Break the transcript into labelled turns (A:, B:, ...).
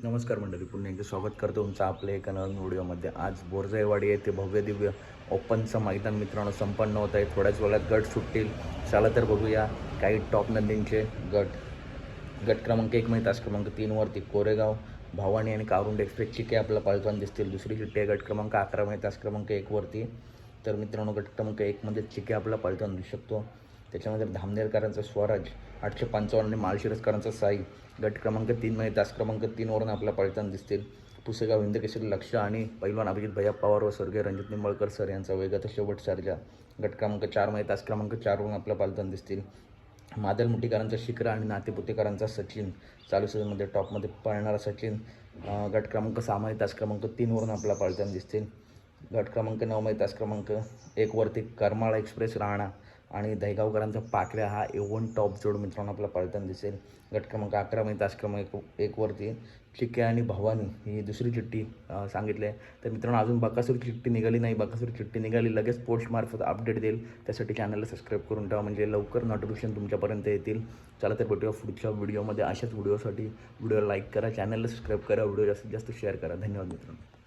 A: नमस्कार मंडळी, पुन्हा एकदा स्वागत करतो तुमचं आपल्या एका नवीन व्हिडिओमध्ये. आज बोरजाईवाडी येथे भव्य दिव्य ओपनचं मैदान मित्रांनो संपन्न होत आहे. थोड्याच वेळात गट सुटतील. चला तर बघूया काही टॉप नंदींचे गट क्रमांक 1 मध्ये तास क्रमांक 3 वरती कोरेगाव भवानी आणि कारुंड एक्सप्रेस चिके आपल्याला पळताना दिसतील. दुसरी चिठ्ठी आहे गट क्रमांक 11 मध्ये तास क्रमांक 1 वरती. तर मित्रांनो गट क्रमांक 1 मध्ये चिके आपल्याला पळताना दिसू शकतो. त्याच्यामध्ये धामनेरकरांचा स्वराज 855 आणि माळशिरसकरांचा साई गट क्रमांक 3 मध्ये तास क्रमांक 3 वरून आपल्याला पळताना दिसतील. पुसेगाव हिंदकेसरी लक्ष आणि पैलवान अभिजित भैया पवार व स्वर्गीय रणजित निंबाळकर सर यांचा वेगाचा शेवट सर्जा गट क्रमांक 4 मध्ये तास क्रमांक 4 वरून आपल्याला पळताना दिसतील. मादल मुठीकरांचा शिखरा आणि नातेपुतेकरांचा सचिन चालू सीझनमध्ये टॉपमध्ये पळणारा सचिन गट क्रमांक 6 मध्ये तास क्रमांक 3 वरून आपल्याला पळताना दिसतील. गट क्रमांक 9 मध्ये तास क्रमांक 1 वरती करमाळा एक्सप्रेस राणा आणि दहीगावकरांचा पाकळ्या हा एवन टॉप जोड मित्रांनो आपल्याला पळताना दिसेल. गट क्रमांक 11 मध्ये तास क्रमांक 1 वरती चिक्या आणि भवानी ही दुसरी चिठ्ठी सांगितली आहे. तर मित्रांनो अजून बकासूरची चिठ्ठी निघाली नाही. बकासूर चिठ्ठी निघाली लगेच पोस्टमार्फत अपडेट देईल. त्यासाठी चॅनलला सबस्क्राईब करून ठेवा म्हणजे लवकर नोटिफिकेशन तुमच्यापर्यंत येतील. चला तर भेटूया पुढच्या व्हिडिओमध्ये. अशाच व्हिडिओसाठी व्हिडिओला लाईक करा, चॅनलला सबस्क्राईब करा, व्हिडिओ जास्तीत जास्त शेअर करा. धन्यवाद मित्रांनो.